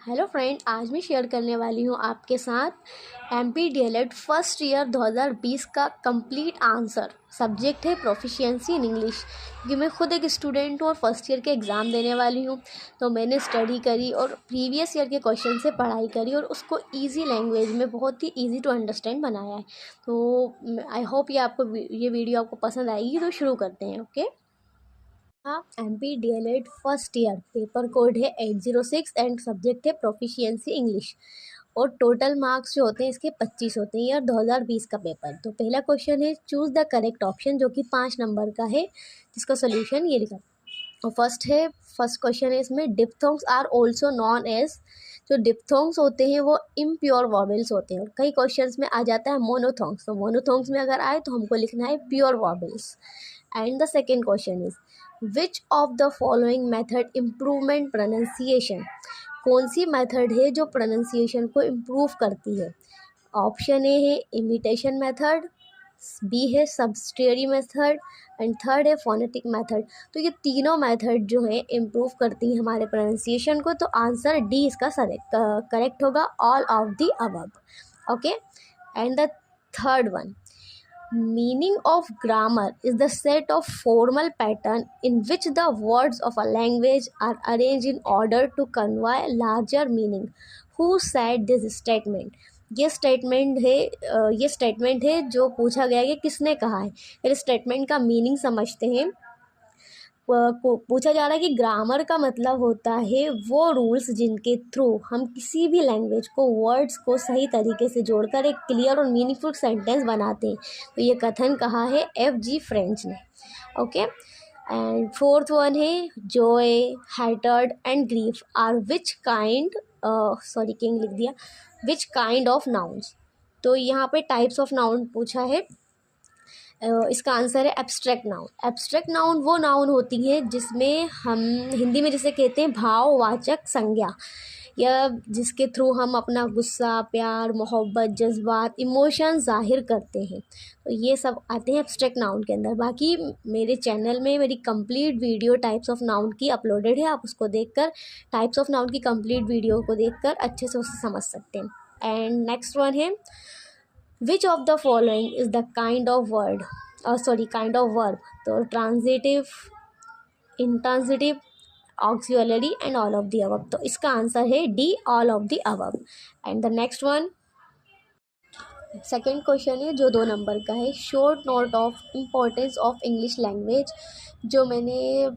Hello friend, आज मैं share करने वाली हूँ आपके साथ एमपी डीएलएड फर्स्ट ईयर 2020 का कंप्लीट आंसर। सब्जेक्ट है प्रोफिशिएंसी इन इंग्लिश, क्योंकि मैं खुद एक स्टूडेंट हूँ और फर्स्ट ईयर के एग्ज़ाम देने वाली हूँ। तो मैंने स्टडी करी और प्रीवियस ईयर के क्वेश्चन से पढ़ाई करी और उसको इजी लैंग्वेज में बहुत ही इजी टू अंडरस्टैंड बनाया है। तो आई होप ये वीडियो आपको पसंद आएगी। तो शुरू करते हैं। Okay, MP DElEd first year, paper code है 806 एंड सब्जेक्ट है प्रोफिशिएंसी इंग्लिश। और टोटल मार्क्स जो होते हैं इसके 25 होते हैं ईयर 2020 का पेपर। तो पहला क्वेश्चन है चूज़ द करेक्ट ऑप्शन, जो कि 5 नंबर का है, जिसका सोल्यूशन ये लिखा। और फर्स्ट क्वेश्चन है इसमें diphthongs are also known as. जो डिप्थोंग्स होते हैं वो इम्प्योर वॉवेल्स होते हैं। और कई क्वेश्चंस में आ जाता है मोनोथोंग्स, तो मोनोथोंग्स में अगर आए तो हमको लिखना है pure vowels. And the second question is which of the following method improvement pronunciation. कौन सी मेथड है जो प्रोनाउंसिएशन को इम्प्रूव करती है। ऑप्शन ए है इमिटेशन मेथड, बी है सब्सटेरी मेथड एंड थर्ड है फोनेटिक मेथड। तो ये तीनों मेथड जो है इम्प्रूव करती हैं हमारे प्रोनाउंसिएशन को। तो आंसर डी इसका करेक्ट होगा, all of the above. Okay, and the third one, meaning of grammar is the set of formal pattern in which the words of a language are arranged in order to convey larger meaning. Who said this statement? ये statement है जो पूछा गया है कि किसने कहा है। इस स्टेटमेंट का मीनिंग समझते हैं। पूछा जा रहा है कि ग्रामर का मतलब होता है वो रूल्स जिनके थ्रू हम किसी भी लैंग्वेज को, वर्ड्स को सही तरीके से जोड़कर एक क्लियर और मीनिंगफुल सेंटेंस बनाते हैं। तो ये कथन कहा है F.G. फ्रेंच ने। ओके, एंड फोर्थ वन है joy, hatred and grief are which kind, king लिख दिया, विच काइंड ऑफ नाउन्स। तो यहाँ पे टाइप्स ऑफ नाउन पूछा है। इसका आंसर है एब्स्ट्रैक्ट नाउन। एब्स्ट्रैक्ट नाउन वो नाउन होती हैं जिसमें हम हिंदी में जिसे कहते हैं भाववाचक संज्ञा, या जिसके थ्रू हम अपना गुस्सा, प्यार, मोहब्बत, जज्बात, इमोशन जाहिर करते हैं। तो ये सब आते हैं एब्स्ट्रैक्ट नाउन के अंदर। बाकी मेरे चैनल में मेरी complete video types of noun की अपलोडेड है, आप उसको देखकर, टाइप्स ऑफ नाउन की कंप्लीट वीडियो को देखकर अच्छे से उसे समझ सकते हैं। एंड नेक्स्ट वन है which of the following is the kind of verb. तो transitive, intransitive, auxiliary and all of the above. तो इसका आंसर है D, all of the above. And the next one, second question है जो 2 number का है, short note of importance of English language. जो मैंने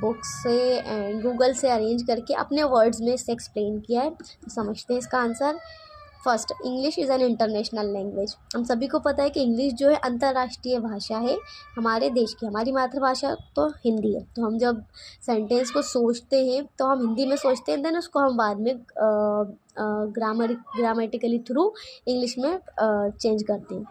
बुक से एंड गूगल से अरेंज करके अपने वर्ड्स में इसे एक्सप्लेन किया है। तो समझते हैं इसका answer. First, English is an international language. हम सभी को पता है कि इंग्लिश जो है अंतर्राष्ट्रीय भाषा है हमारे देश की। हमारी मातृभाषा तो हिंदी है। तो हम जब सेंटेंस को सोचते हैं तो हम हिंदी में सोचते हैं, देन उसको हम बाद में ग्रामेटिकली थ्रू इंग्लिश में चेंज करते हैं।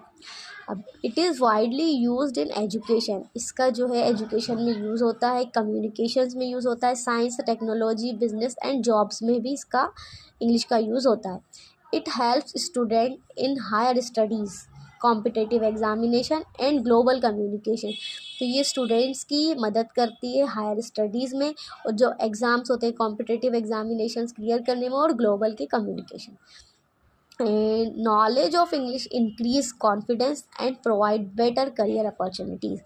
अब it is widely used in education. इसका जो है एजुकेशन में यूज़ होता है, कम्युनिकेशंस में यूज़ होता है, science, technology, business and jobs में भी इसका इंग्लिश का यूज़ होता है। It helps student in higher studies, competitive examination and global communication. तो ये स्टूडेंट्स की मदद करती है हायर स्टडीज़ में, और जो एग्ज़ाम्स होते हैं कॉम्पिटिटिव एग्जामिनेशंस क्लियर करने में, और ग्लोबल के communication. Knowledge of English increase confidence and provide better career opportunities.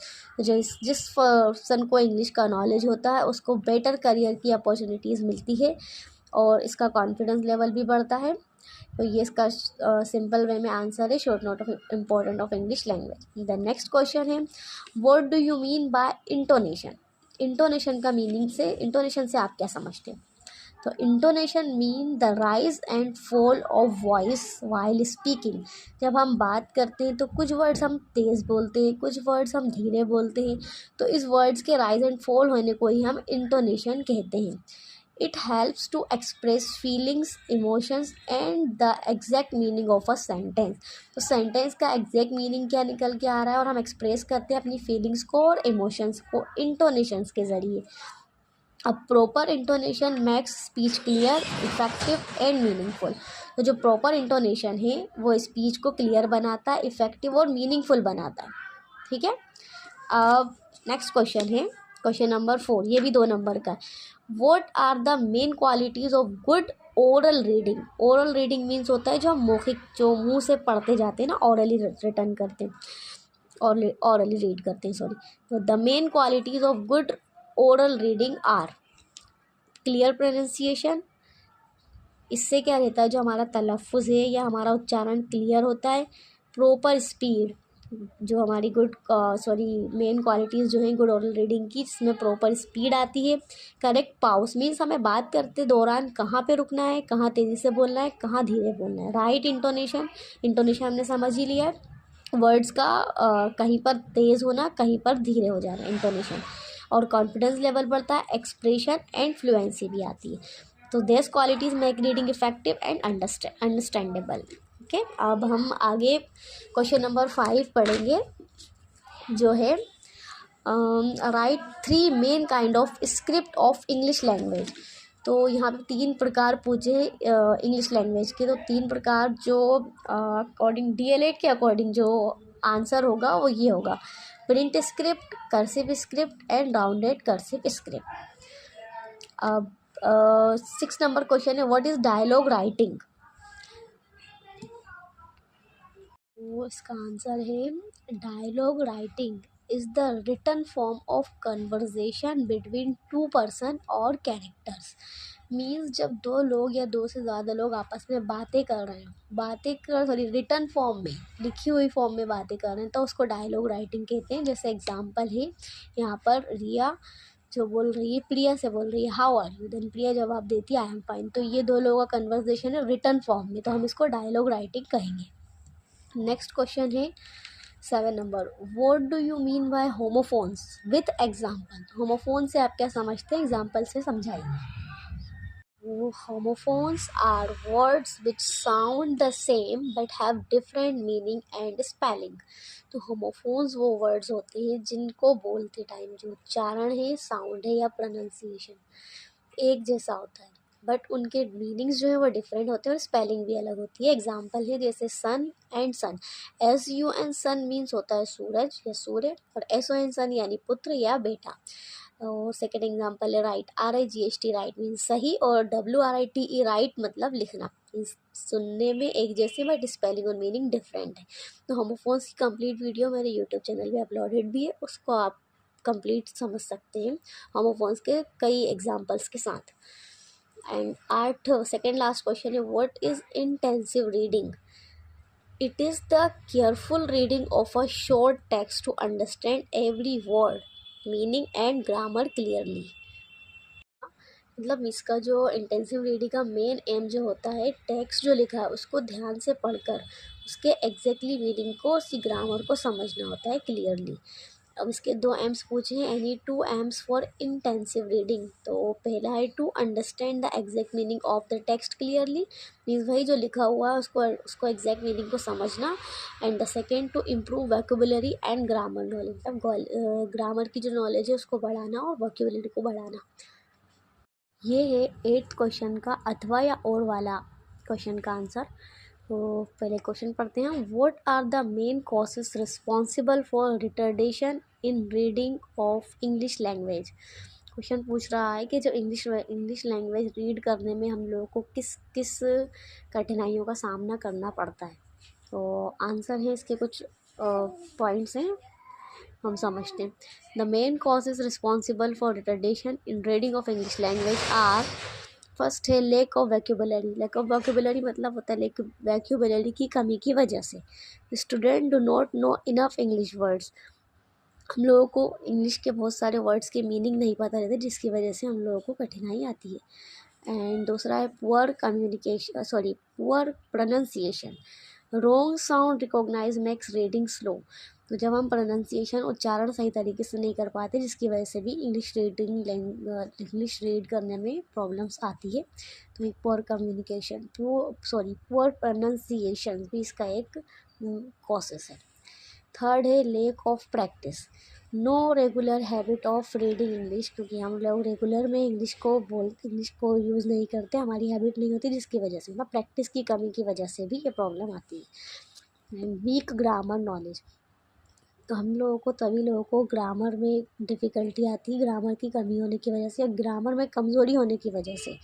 जिस पर्सन को इंग्लिश का नॉलेज होता है उसको बेटर करियर की अपॉर्चुनिटीज़ मिलती है और इसका कॉन्फिडेंस लेवल भी बढ़ता है। तो ये इसका सिंपल वे में आंसर है, short note of important of English language. The next question है what do you mean by intonation. Intonation से आप क्या समझते हैं। तो intonation mean the rise and fall of voice while speaking. जब हम बात करते हैं तो कुछ वर्ड्स हम तेज़ बोलते हैं, कुछ वर्ड्स हम धीरे बोलते हैं। तो इस वर्ड्स के राइज एंड फॉल होने को ही हम इंटोनेशन कहते हैं। It helps to express feelings, emotions and the exact meaning of a sentence. तो सेंटेंस का एग्जैक्ट मीनिंग क्या निकल के आ रहा है और हम एक्सप्रेस करते हैं अपनी फीलिंग्स को और इमोशंस को इंटोनेशंस के ज़रिए। अब proper intonation makes speech clear, effective and meaningful. तो जो प्रॉपर इंटोनेशन है वो स्पीच को क्लियर बनाता है, इफेक्टिव और मीनिंगफुल बनाता है। ठीक है, अब नेक्स्ट क्वेश्चन है क्वेश्चन नंबर 4, ये भी 2 नंबर का। What are the main qualities of good oral reading. Oral reading means होता है जो हम मौखिक, जो मुंह से पढ़ते जाते हैं ना, ऑरली रिटर्न करते हैं, ऑरली रीड करते हैं, सॉरी। तो the main qualities of good oral reading are clear pronunciation, इससे क्या रहता है, जो हमारा तलफ़ुज़ है या हमारा उच्चारण क्लियर होता है। प्रॉपर स्पीड, जो हमारी गुड मेन क्वालिटीज़ जो हैं गुड ओरल रीडिंग की, जिसमें प्रॉपर स्पीड आती है। करेक्ट पाउस मीन्स हमें बात करते दौरान कहाँ पे रुकना है, कहाँ तेज़ी से बोलना है, कहाँ धीरे बोलना है। राइट इंटोनेशन, इंटोनेशन हमने समझ ही लिया है, वर्ड्स का कहीं पर तेज़ होना, कहीं पर धीरे हो जाना, इंटोनेशन। और कॉन्फिडेंस लेवल बढ़ता है, एक्सप्रेशन एंड फ्लुएंसी भी आती है। तो this qualities make reading effective and understandable. Okay, अब हम आगे क्वेश्चन नंबर 5 पढ़ेंगे, जो है right 3 main kind of script of English language. तो यहाँ पे 3 प्रकार पूछे इंग्लिश लैंग्वेज के, तो 3 प्रकार जो अकॉर्डिंग डीएलएड के अकॉर्डिंग जो आंसर होगा वो ये होगा, print script, cursive script and rounded cursive script. अब 6 नंबर क्वेश्चन है, व्हाट इज डायलॉग राइटिंग। तो इसका आंसर है, dialogue writing is the written form of conversation between two person और कैरेक्टर्स। मीन्स जब दो लोग या दो से ज़्यादा लोग आपस में बातें कर रहे हैं, रिटन फॉर्म में, लिखी हुई फॉर्म में बातें कर रहे हैं, तो उसको डायलॉग राइटिंग कहते हैं। जैसे एग्जांपल है यहाँ पर, रिया जो बोल रही है, प्रिया से बोल रही है हाउ आर यू, देन प्रिया जवाब देती है आई एम फाइन। तो ये दो लोगों का कन्वर्जेशन है रिटन फॉर्म में, तो हम इसको डायलॉग राइटिंग कहेंगे। नेक्स्ट क्वेश्चन है 7 number, what do you mean bye homophones with example. Homophone से आप क्या समझते हैं, एग्जाम्पल से समझाइए। Homophones are words which sound the same but have different meaning and spelling। तो homophones वो words होते हैं जिनको बोलते टाइम जो उच्चारण है, साउंड है या प्रोनाउंसिएशन एक जैसा होता है, बट उनके मीनिंग्स जो है वो डिफरेंट होते हैं और स्पेलिंग भी अलग होती है। एग्जाम्पल है जैसे sun and son, SUN sun means होता है सूरज या सूर्य, और SON सन यानी पुत्र या बेटा। और सेकेंड एग्जांपल है राइट, RIGHT राइट मीन्स सही, और WRITE राइट मतलब लिखना, मीन्स सुनने में एक जैसे बट स्पेलिंग और मीनिंग डिफरेंट है। तो होमोफोन्स की कंप्लीट वीडियो मेरे यूट्यूब चैनल पे अपलोडेड भी है, उसको आप कंप्लीट समझ सकते हैं होमोफोन्स के कई एग्जांपल्स के साथ। एंड 8 सेकेंड लास्ट क्वेश्चन है, what is intensive reading. It is the careful reading of a short text to understand every word, meaning and grammar clearly। मतलब इसका जो इंटेंसिव रीडिंग का मेन एम जो होता है, टेक्स्ट जो लिखा है उसको ध्यान से पढ़कर उसके एग्जैक्टली मीनिंग को, उसकी ग्रामर को समझना होता है क्लियरली। अब इसके 2 एम्स पूछे हैं, any 2 aims for intensive reading. तो पहला है to understand the exact meaning of the text clearly, means वही जो लिखा हुआ है उसको एग्जैक्ट मीनिंग को समझना। And the second to improve vocabulary and grammar knowledge, मतलब ग्रामर की जो नॉलेज है उसको बढ़ाना और वोकैबुलरी को बढ़ाना। ये है 8th क्वेश्चन का अथवा या और वाला क्वेश्चन का आंसर। तो पहले क्वेश्चन पढ़ते हैं, what are the main causes responsible for retardation in reading of English language. Question पूछ रहा है कि जो इंग्लिश लैंग्वेज रीड करने में हम लोगों को किस किस कठिनाइयों का सामना करना पड़ता है। तो आंसर है इसके कुछ पॉइंट्स हैं, हम समझते हैं। The main causes responsible for retardation in reading of English language are, first है lack of vocabulary. Lack of vocabulary मतलब होता है वैक्यूबुलरी की कमी की वजह से। Student do not know enough English words, हम लोगों को इंग्लिश के बहुत सारे वर्ड्स के मीनिंग नहीं पता रहते, जिसकी वजह से हम लोगों को कठिनाई आती है। एंड दूसरा है poor pronunciation, wrong sound recognise makes reading slow. तो जब हम प्रोनाउंसिएशन उच्चारण सही तरीके से नहीं कर पाते, जिसकी वजह से भी इंग्लिश रीड करने में प्रॉब्लम्स आती है। तो एक पुअर प्रोनाउंसिएशन भी इसका एक कॉसेस है। थर्ड है lack of practice, no regular habit of reading English, क्योंकि हम लोग रेगुलर में इंग्लिश को यूज़ नहीं करते, हमारी हैबिट नहीं होती, जिसकी वजह से मतलब प्रैक्टिस की कमी की वजह से भी ये प्रॉब्लम आती है। वीक ग्रामर नॉलेज, तो हम लोगों को सभी लोगों को ग्रामर में डिफ़िकल्टी आती है, ग्रामर की कमी होने की वजह से या ग्रामर में कमज़ोरी होने की वजह से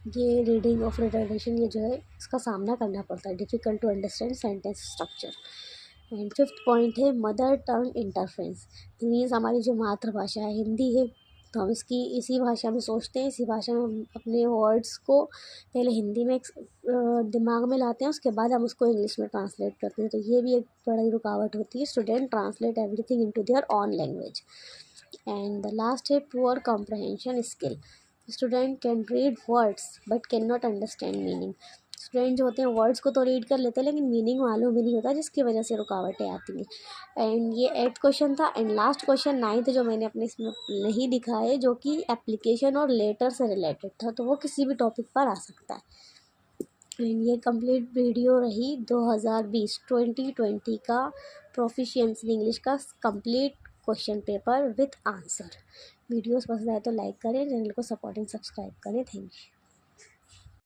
ये रीडिंग ऑफ रिटर्डेशन ये जो है इसका सामना करना पड़ता है, difficult to understand sentence structure. And fifth point है मदर टंग इंटरफेरेंस। मीन्स हमारी जो मातृभाषा है हिंदी है, तो हम इसकी इसी भाषा में सोचते हैं, इसी भाषा में हम अपने वर्ड्स को पहले हिंदी में दिमाग में लाते हैं, उसके बाद हम उसको इंग्लिश में ट्रांसलेट करते हैं। तो ये भी एक बड़ी रुकावट होती है, student translate everything into their own language. And the last है poor comprehension skill. Student can read words but can not understand meaning. Student जो होते हैं वर्ड्स को तो रीड कर लेते हैं लेकिन मीनिंग मालूम भी नहीं होता, जिसकी वजह से रुकावटें आती हैं। एंड ये 8th क्वेश्चन था। एंड लास्ट क्वेश्चन 9th जो मैंने अपने इसमें नहीं लिखा है, जो कि एप्लीकेशन और लेटर से रिलेटेड था, तो वो किसी भी टॉपिक पर आ सकता है। एंड ये कंप्लीट वीडियो रही 2020 का प्रोफिशिएंसी इंग्लिश का complete question paper with answer. Videos पसंद आए तो लाइक करें, चैनल को सपोर्ट एंड सब्सक्राइब करें। Thank you.